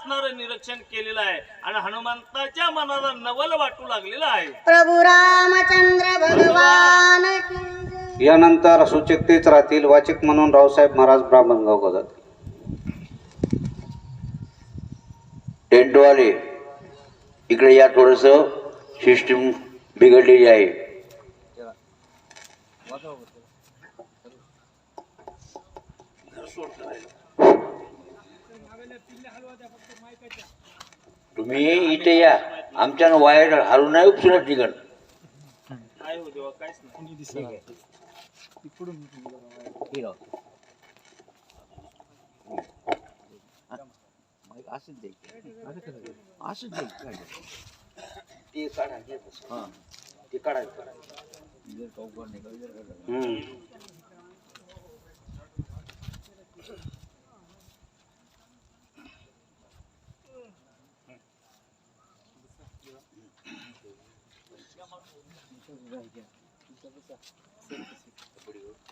असणारं निरीक्षण केलेलं आहे आणि हनुमंताच्या मनाला नवल वाटू लागलेलं आहे. प्रभू रामचंद्र भगवान की जय. यानंतर सूचक तेच राहतील. वाचक म्हणून रावसाहेब महाराज ब्राह्मणगाव जातील. टेंटवाले इकडे या, थोडस सिस्टीम बिघडलेली आहे. तुम्ही इथे या, आमच्या वायर हलू नाही उपसुनच ठिकाण. काय हो देवा, काहीच नाही.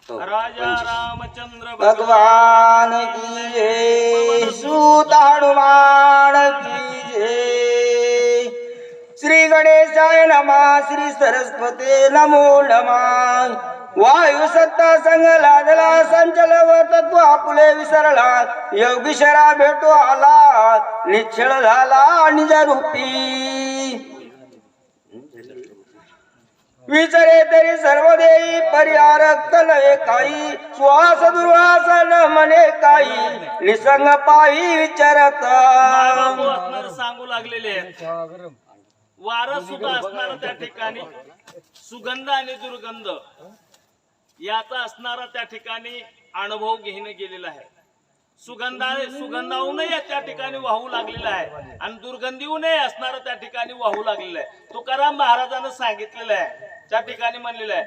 राजा रामचंद्र भगवान की जय. सूत हनुमान की जय. श्री गणेशाय नमः. श्री सरस्वती नमो नमः. वायू सत्ता संग लादला, संचल व तत्व आपुले विसरला, योगीशरा भेटो आला, निश्चळ झाला निज रूपी. विचारे तरी सर्व देई, परिहारक नव्हे काही, श्वास दुर्वास न म्हणे काही, निसंग पायी विचारत. मायबापू असणारं सांगू लागलेले आहेत. वारं सुद्धा असणार त्या ठिकाणी, सुगंध आणि दुर्गंध याचा असणारा त्या ठिकाणी अनुभव घेणं गेलेला आहे. सुगंधाहूनही त्या ठिकाणी वाहू लागलेला आहे आणि दुर्गंधीहूनही असणार त्या ठिकाणी वाहू लागलेलं आहे. तुकाराम महाराजांना सांगितलेलं आहे, त्या ठिकाणी म्हणलेलं आहे,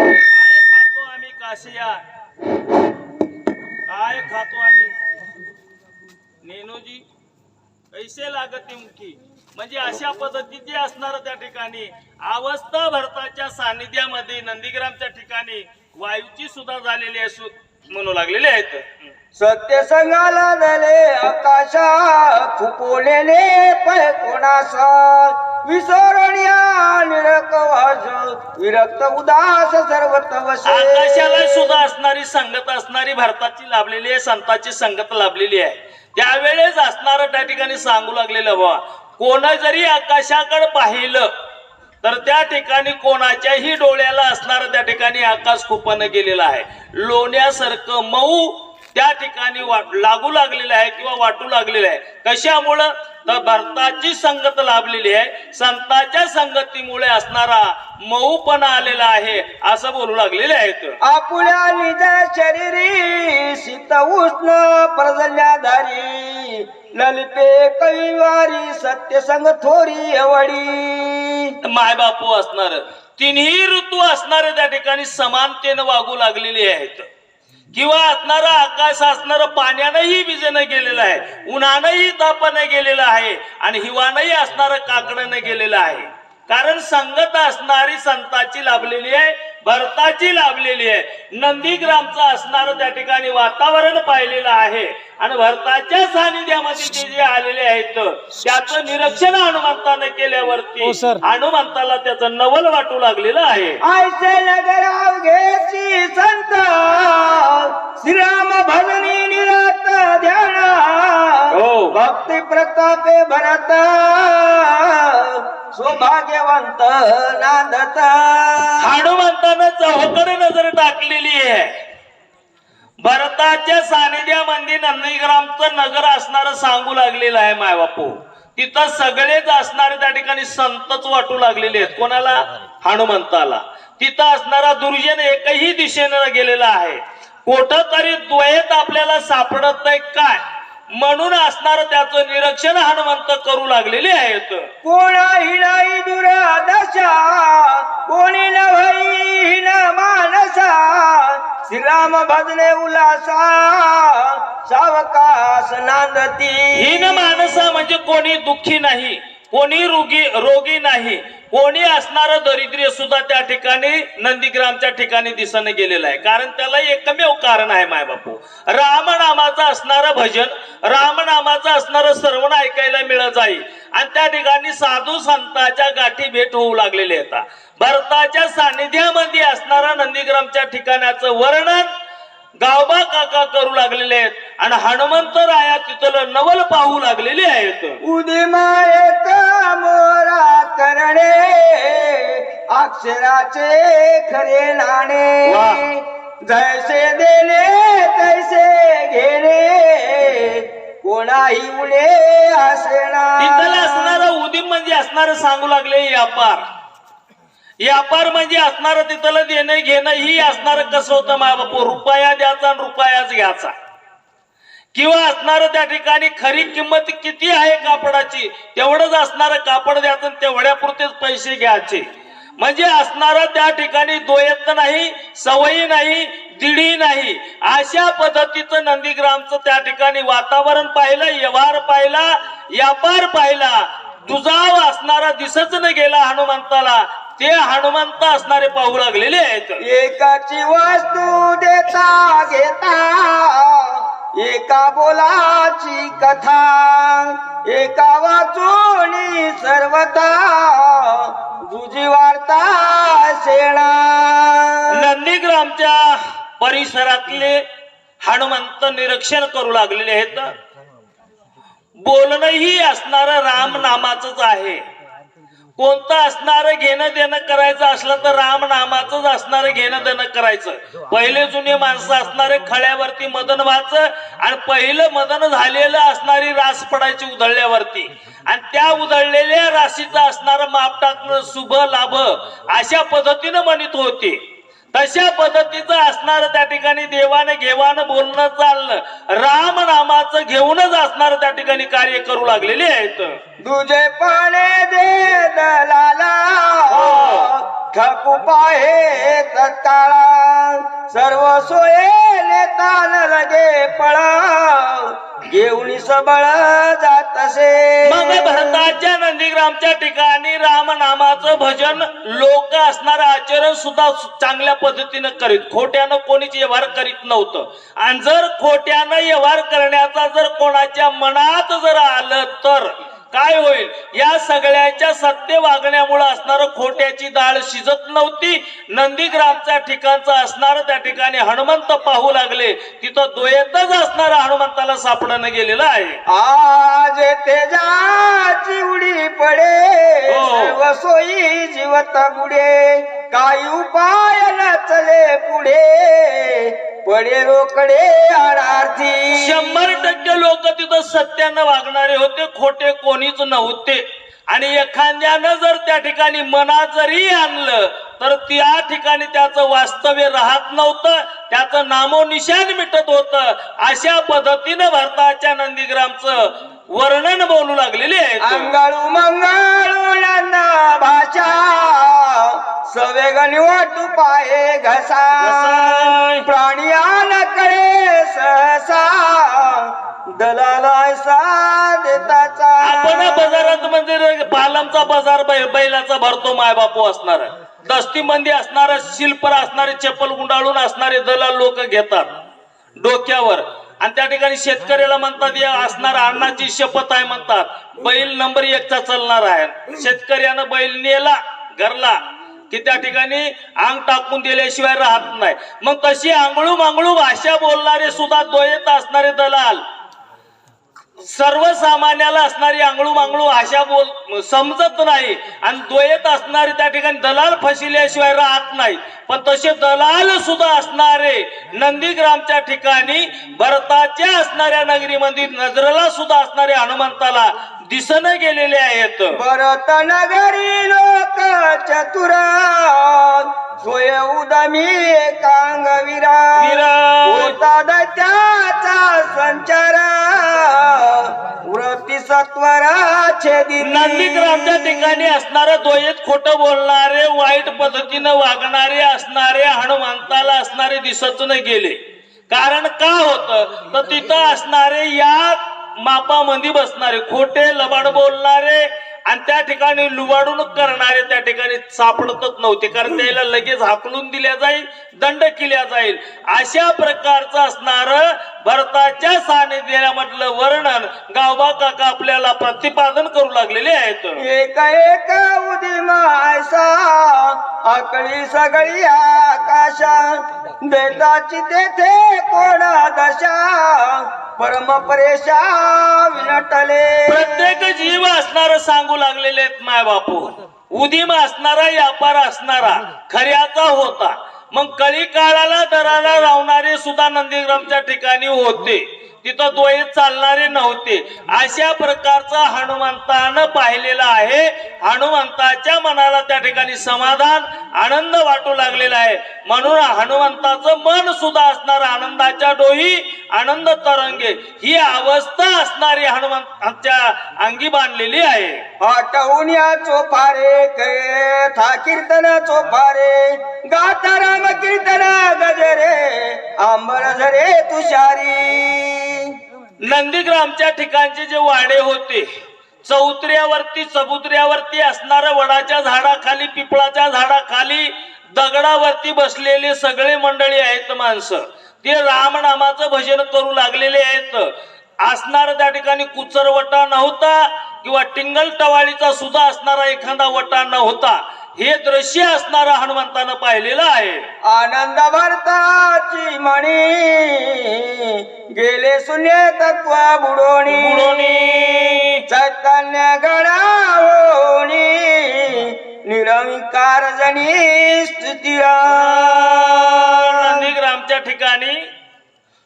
काय खातो आम्ही काशिया, काय खातो आम्ही नेनोजी, पैसे लागते मुखी. म्हणजे अशा पद्धतीची असणार त्या ठिकाणी अवस्था भरताच्या सानिध्यामध्ये नंदीग्रामच्या ठिकाणी वायूची सुद्धा झालेली आहे म्हणू लागलेले आहेत. सत्य संगाला झाले आकाशा, फुपवलेले पै कोणासा, विसरण्या निरक वास, विरक्त उदास सर्व तवसे. आकाशाला सुद्धा असणारी संगत असणारी भारताची लाभलेली आहे, संतांची संगत लाभलेली आहे. त्यावेळेस असणार त्या ठिकाणी सांगू लागलेलं बा, कोण जरी आकाशाकडे पाहिलं तर त्या ठिकाणी कोणाच्याही डोळ्याला असणार त्या ठिकाणी आकाश खुपन गेलेला आहे. लोण्यासारखं मऊ त्या ठिकाणी लागू लागलेलं आहे किंवा वाटू लागलेलं आहे. कशामुळं तर भरताची संगत लाभलेली आहे, संतांच्या संगतीमुळे असणारा मऊपणा आलेला आहे असं बोलू लागलेले आहेत. आपुल्या निज शरीरी शीत उष्ण प्रजल्याधारी, ललिते कविवारी सत्य संग थोरी एवढी. मायबापू असणार तिन्ही ऋतू असणारे त्या ठिकाणी समानतेनं वागू लागलेले आहेत. किंवा असणारा आकाश असणारं पाण्यानंही विजेनं गेलेलं आहे, उन्हानंही तापानं गेलेलं आहे आणि हिवानंही असणारं काकडनं गेलेलं आहे. कारण संगत असणारी संताची लाभलेली आहे, भरताची लाभलेली आहे. नंदीग्रामचं असणारं त्या ठिकाणी वातावरण पाहिलेलं आहे आणि भरताच्या सानिध्यामध्ये जे जे आलेले आहेत त्याचं निरीक्षण हनुमंतानं केल्यावरती हनुमंताला त्याचं नवल वाटू लागलेलं आहे. ऐसे नगर घेची संत, श्रीराम भजनी निरत ध्यान, हो भक्ती प्रतापे भरत, सौभाग्यवंत नांदत. हनुमंतानं चौकडे नजर टाकलेली आहे. भरताच्या सानिध्यामध्ये नंदीग्रामचं नगर असणारं सांगू लागलेलं आहे मायबापू. तिथं सगळेच असणारे त्या ठिकाणी संतच वाटू लागलेले आहेत. कोणाला? हनुमंताला. तिथं असणारा दुर्जन एकही दिशेनं गेलेला आहे. कुठं तरी द्वैत आपल्याला सापडत नाही काय म्हणून असणार त्याचं निरीक्षण हनुमंत करू लागलेले आहेत. कोणाही नाही दुरादशा, कोणी नव्हई न मानसा, श्रीराम भजने उल्हासा, सावकाश नांदती. हीन माणसा म्हणजे कोणी दुःखी नाही, कोणी रोगी नाही, कोणी असणारं दरिद्री सुद्धा त्या ठिकाणी नंदीग्रामच्या ठिकाणी दिसणं गेलेलं आहे. कारण त्याला एकमेव कारण आहे माय बापू, रामनामाचं असणारं भजन, रामनामाचं असणारं श्रवण ऐकायला मिळत जाईल आणि त्या ठिकाणी साधू संतांच्या गाठी भेट होऊ लागलेले आहेत. भरताच्या सानिध्यामध्ये असणारा नंदीग्रामच्या ठिकाणाचं वर्णन गावबा काका करू लागलेले आहेत आणि हनुमंतराया तिथलं नवल पाहू लागलेले आहेत. उदिमायत मोरा करणे अक्षराचे खरे नाणे, वाह. जैसे देणे तैसे घेणे कोणाही उडे असणार. तिथलं असणारं उदीम म्हणजे असणारं सांगू लागले व्यापार म्हणजे असणारं तिथलं देणं घेणं ही असणारं कसं होतं माय बापू, रुपया द्यायचा आणि रुपयाच घ्यायचा, किंवा असणारं त्या ठिकाणी खरी किंमत किती आहे कापडाची तेवढंच असणारं कापड द्यायचं आणि तेवढ्यापुरतेच पैसे घ्यायचे. म्हणजे असणारं त्या ठिकाणी दोयत नाही, सवयी नाही, दिडी नाही, अशा पद्धतीचं नंदीग्रामचं त्या ठिकाणी वातावरण पाहिलं, व्यवहार पाहिला, व्यापार पाहिला. दुजाव असणारा दिसच न गेला हनुमंताला, ते हनुमंत असणारे पाहू लागलेले आहेत. एकाची वस्तू देता घेता, एका बोलाची कथा, एका वाचूनी सर्वता दुजी वार्ता शेणा. नंदीग्रामच्या परिसरातले हनुमंत निरीक्षण करू लागलेले आहेत. बोलणंही असणारं राम नामाचंच आहे. कोणतं असणारं घेणं देणं करायचं असलं तर राम नामाचंच असणारं घेणं देणं करायचं. पहिले जुने माणसं असणारे खळ्यावरती मदन व्हायचं आणि पहिलं मदन झालेलं असणारी रास पडायची उधळल्यावरती आणि त्या उधळलेल्या राशीचं असणारं माप टाकणं शुभ लाभ अशा पद्धतीनं म्हणत होते. तशा पद्धतीचं असणार त्या ठिकाणी देवानं घेवानं बोलणं चालणं राम नामाचं घेऊनच असणार त्या ठिकाणी कार्य करू लागलेले आहेत. दुजे पाणे दे दलाला ठकू पाहे तत्काळा, सर्व सोये नेता न लगे पळा, घेऊन सबळ जातसे. मग भरताच्या नंदीग्रामच्या ठिकाणी राम नामाचं भजन लोक असणारं आचरण सुद्धा चांगल्या पद्धतीनं करीत, खोट्यानं कोणीच व्यवहार करीत नव्हतं. आणि जर खोट्यानं व्यवहार करण्याचा जर कोणाच्या मनात जर आलं तर काय होईल, या सगळ्याच्या सत्य वागण्यामुळे असणार खोट्याची डाळ शिजत नव्हती. नंदीग्रामच्या ठिकाणचं असणार त्या ठिकाणी हनुमंत पाहू लागले, तिथं दोयतच असणारा हनुमंताला सापडणं गेलेलं आहे. आज तेजाची उडी पडे, सर्व सोयी जीवत बुडे, काही उपाय नचले पुढे, पडे रोकडे अनार्थी. 100% लोक तिथं सत्यानं वागणारे होते, खोटे कोणीच नव्हते. आणि एखाद्यानं जर त्या ठिकाणी मनात जरी आणलं तर त्या ठिकाणी त्याचं वास्तव्य राहत नव्हतं, त्याचं नामोनिशान मिटत होतं. अशा पद्धतीनं भारताच्या नंदीग्रामचं वर्णन बोलू लागलेले आहेत. अंगाळू मंगाळू नंदा भाषा, सवेगणी वाटू पाये घसा, प्राणी आनकडे सहसा, दलाला देताचा. आपण बाजारात म्हणजे पालमचा बाजार बैलाचा भरतो माय बापू असणार, दस्ती मंदी असणार, शिल्पर असणारे, चप्पल गुंडाळून असणारे दलाल लोक घेतात डोक्यावर आणि त्या ठिकाणी शेतकऱ्याला म्हणतात या असणार अण्णाची शपथ आहे म्हणतात, बैल नंबर 1 चा चालणार आहे. शेतकऱ्यानं बैल नेला घरला की त्या ठिकाणी अंग टाकून दिल्याशिवाय राहत नाही. मग तशी आंगळू मांगळू भाषा बोलणारे सुद्धा द्वैत असणारे दलाल, सर्वसामान्याला असणारी आंगळू मांगळू भाषा समजत नाही आणि द्वैत असणारे त्या ठिकाणी दलाल फसिल्याशिवाय राहत नाही. पण तसे दलाल सुद्धा असणारे नंदीग्रामच्या ठिकाणी भरताच्या असणाऱ्या नगरीमध्ये नजरेला सुद्धा असणारे हनुमंताला दिसणं गेलेले आहेत. भरत नगरी लोक चतुर, सोय उदमी एकांगवीरा, होता दैत्याचा संचार, वृत्ती सत्वराचे दिली. नंदीग्रामच्या ठिकाणी असणारे द्वैत खोटं बोलणारे, वाईट पद्धतीनं वागणारे असणारे हनुमंताला असणारे दिसत न गेले. कारण का होतं तर तिथं असणारे या मापामध्ये बसणारे खोटे लबाड बोलणारे आणि त्या ठिकाणी लुबाडून करणारे त्या ठिकाणी सापडतच नव्हते, कारण त्याला लगेच हाकलून दिल्या जाईल, दंड केल्या जाईल. अशा प्रकारचं असणार भरताच्या सानिध्यामधलं वर्णन गावबा काका आपल्याला प्रतिपादन करू लागलेले आहेत. एक एक उदिमायसा आकळी सगळी आकाशा देताची तेथे कोणा दशा परम परेशा विनटले. प्रत्येक जीव असणार सांगू लागलेले आहेत माय बापू. उदीम असणारा व्यापार असणारा खऱ्याचा होता. मग कळी काळाला दराला लावणारे सुद्धा नंदीग्रामच्या ठिकाणी होते, तिथं द्वैत चालणारे नव्हते. अशा प्रकारचा हनुमंतानं पाहिलेला आहे. हनुमंताच्या मनाला त्या ठिकाणी समाधान आनंद वाटू लागलेला आहे. म्हणून हनुमंताचं मन सुद्धा असणार आनंदाच्या डोही आनंद तरंगे ही अवस्था असणारी हनुमंताच्या अंगी बांधलेली आहे. आटवून या चोपारे कै था कीर्तन चोपारे गाता राम कीर्तन गजरे आंबर झरे तुषारी. नंदीग्रामच्या ठिकाणचे जे वाडे होते, चौतऱ्यावरती चबुतऱ्यावरती असणाऱ्या वडाच्या झाडाखाली पिपळाच्या झाडाखाली दगडावरती बसलेले सगळे मंडळी आहेत माणसं. ते रामनामाचं भजन करू लागलेले आहेत. असणार त्या ठिकाणी कुचर वटा नव्हता किंवा टिंगल टवाळीचा सुद्धा असणारा एखादा वटा नव्हता. हे दृश्य असणारा हनुमंतानं पाहिलेलं आहे. आनंद भरताची मणी गेले शून्य तत्व बुडोणी चैतन्य गणावोणी निरंकार जनी स्तुतीला. नंदीग्रामच्या ठिकाणी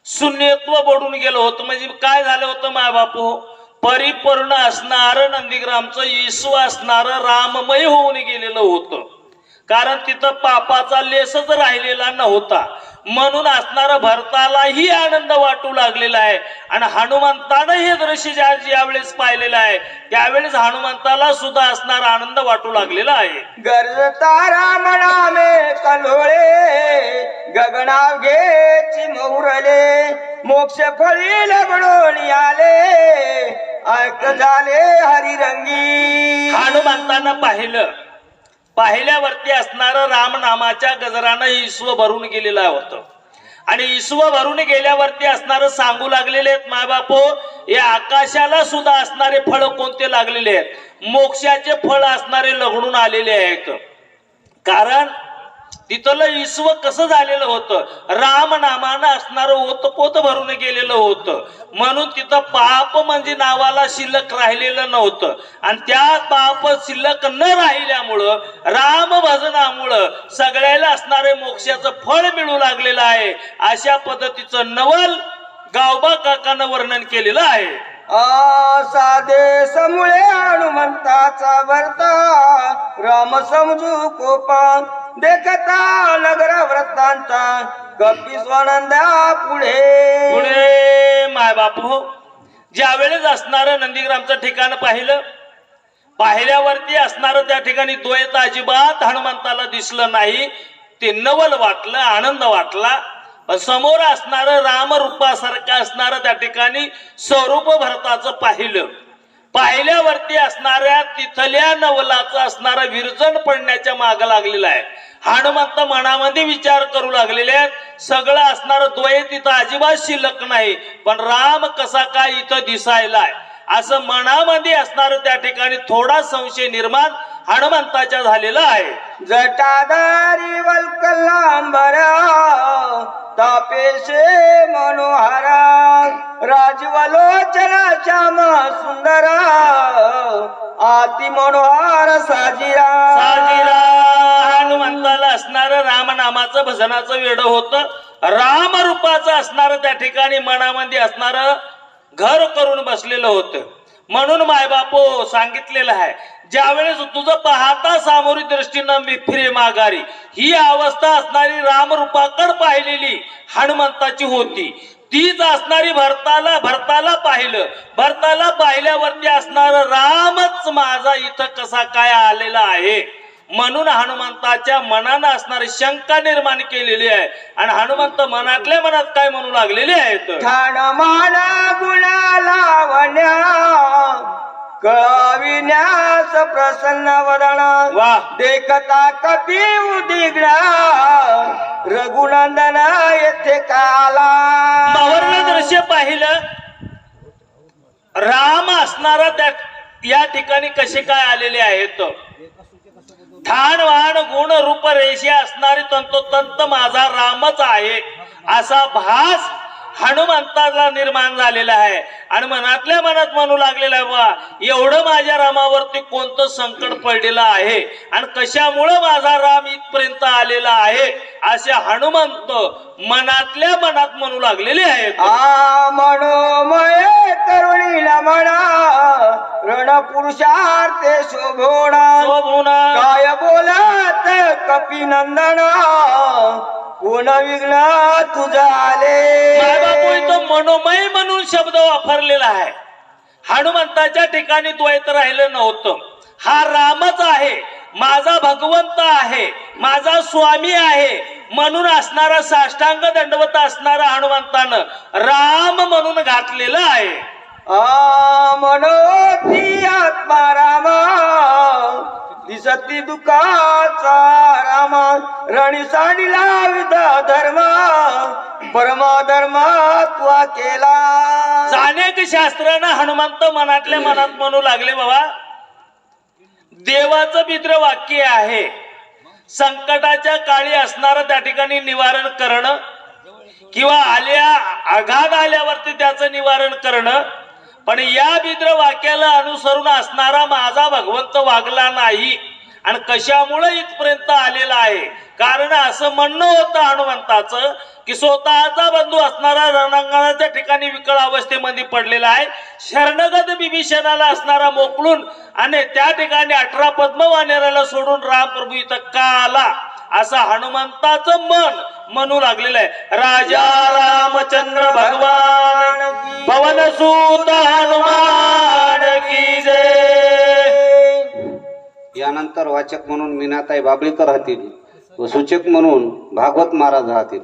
शून्यत्व बुडून गेलं होतं. म्हणजे काय झालं होतं माय बापू, परिपूर्ण असणार नंदीग्रामचं ईश्व असणार राममय होऊन गेलेलं होतं. कारण तिथं पापाचा लेसच राहिलेला नव्हता. म्हणून असणारा भरतालाही आनंद वाटू लागलेला आहे. आणि हनुमंतानं हे दृश्य ज्यावेळेस पाहिलेलं आहे त्यावेळेस हनुमंताला सुद्धा असणार आनंद वाटू लागलेला आहे. गरजता राम नामे कलोळे गगनाव घेची मोहरले मोक्ष फळी लगडून आले ऐक झाले हरिरंगी. हनुमंतानं पाहिल्यावरती असणार रामनामाच्या गजरानं ईश्व भरून गेलेलं होतं. आणि ईश्व भरून गेल्यावरती असणार सांगू लागलेले आहेत माय बापू, या आकाशाला सुद्धा असणारे फळ कोणते लागलेले आहेत, मोक्षाचे फळ असणारे लगडून आलेले आहेत. कारण तिथलं ईश्व कसं झालेलं होतं, रामनामानं असणारं ओतपोत भरून गेलेलं होतं. म्हणून तिथं पाप म्हणजे नावाला शिल्लक राहिलेलं नव्हतं. आणि त्या पाप शिल्लक न राहिल्यामुळं राम भजनामुळं सगळ्याला असणारे मोक्षाचं फळ मिळू लागलेलं आहे. अशा पद्धतीचं नवल गावबा काकानं वर्णन केलेलं आहे. साधे समुळे हनुमंताचा भरता राम समजू कोपा देखता नगर व्रतांचा कपी स्वानंदा पुढे माय बापू, ज्या वेळेस असणारं नंदीग्रामचं ठिकाण पाहिल्यावरती असणारं त्या ठिकाणी द्वैत अजिबात हनुमंताला दिसलं नाही. ते नवल वाटलं, आनंद वाटला. पण समोर असणारं रामरूपासारखं असणारं त्या ठिकाणी स्वरूप भरताचं पाहिल्यावरती असणाऱ्या तिथल्या नवलाचं असणारा विरजन पडण्याच्या माग लागलेला आहे. हनुमंत मनामध्ये विचार करू लागलेले आहेत, सगळं असणारं द्वैत इथं अजिबात शिल्लक नाही, पण राम कसा काय इथं दिसायलाय असं मनामध्ये असणारं त्या ठिकाणी थोडा संशय निर्माण हनुमंताच्या झालेला आहे. जटाधारी वल्कलांबरा तापेशे मनोहरा राजवलोचना श्याम सुंदरा आती मनोहर साजिरा. हनुमंताला असणारं रामनामाचं भजनाचं वेड होतं. रामरूपाचं असणारं त्या ठिकाणी मनामध्ये असणारं घर करून बसलेलं होतं. म्हणून मायबापो सांगितलेलं आहे, ज्यावेळेस तुझं पाहता सामोरी दृष्टीनं मी फिरे माघारी, ही अवस्था असणारी रामरूपाकड पाहिलेली हनुमंताची होती. तीच असणारी भरताला पाहिल्यावरती असणार रामच माझा इथं कसा काय आलेला आहे. म्हणून हनुमंताच्या मनानं असणारी शंका निर्माण केलेली आहे. आणि हनुमंत मनातल्या मनात काय म्हणू लागलेले आहेत, ठाण माना गुणा लावण्या कळविण्यास प्रसन्न वदन वा देखता कपी उदिगडा रघुनंदन येथे काला मावरलं दृश्य पाहिलं. राम असणारा त्या या ठिकाणी कसे काय आलेले आहेत. ठाण वाण गुण रूप रेषे असणारी तंतोतंत माझा रामच आहे असा भास हनुमंताला निर्माण झालेला आहे. आणि मनातल्या मनात म्हणू लागलेला आहे बा एवढं माझ्या रामावरती कोणतं संकट पडलेलं आहे आणि कशामुळं माझा राम इथपर्यंत आलेला आहे असे हनुमंत मनातल्या मनात म्हणू लागलेले आहेत. मनोमय करुणीला म्हणा रणपुरुषार्थे शोभोणा काय बोलत कपिनंदना कोण विघ्न तुझा आले. बापू इथं मनोमय म्हणून शब्द वापरलेला आहे. हनुमंताच्या ठिकाणी द्वैत राहिलं नव्हतं. हा रामच आहे, माझा भगवंत आहे, माझा स्वामी आहे म्हणून असणारा साष्टांग दंडवत असणारा हनुमंतानं राम म्हणून घातलेलं आहे. मनोती आत्मा रामा दिसती दुःखाचा रामा रणी सांडिला विध धर्म परमधर्म त्वा केला. अनेक शास्त्रानं हनुमंत मनातल्या मनात म्हणू लागले बाबा देवाचं मित्र वाक्य आहे संकटाच्या काळी असणारं त्या ठिकाणी निवारण करणं किंवा आघात आल्यावरती त्याचं निवारण करणं. पण या मित्र वाक्याला अनुसरून असणारा माझा भगवंत वागला नाही आणि कशामुळे इथपर्यंत आलेला आहे. कारण असं म्हणणं होतं हनुमंताचं की स्वतःचा बंधू असणारा रणांगणाच्या ठिकाणी विकळ अवस्थेमध्ये पडलेला आहे. शरणगत विभीषणाला असणारा मोकळून आणि त्या ठिकाणी 18 पद्मवानेराला सोडून राम प्रभू इथं का आला असं हनुमंताचं मन म्हणू लागलेलं आहे. राजा रामचंद्र भगवान पवनसूत हनुमान की जय. यानंतर वाचक म्हणून मीनाताई बाबळीकर राहतील व सूचक म्हणून भागवत महाराज राहतील.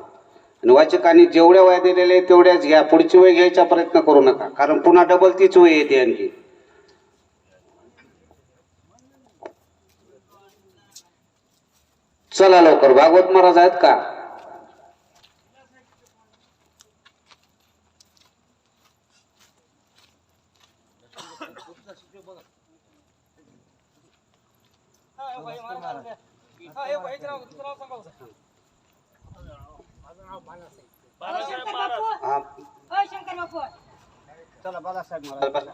आणि वाचकांनी जेवढ्या वय दिलेले तेवढ्याच घ्या. पुढची वय घ्यायचा प्रयत्न करू नका कारण पुन्हा डबल तीच वय येते आणखी. चला लवकर भागवत महाराज आहेत का? शंकर बापू चला बालासाहेब महाराज बसा.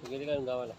गेली काय गावाला.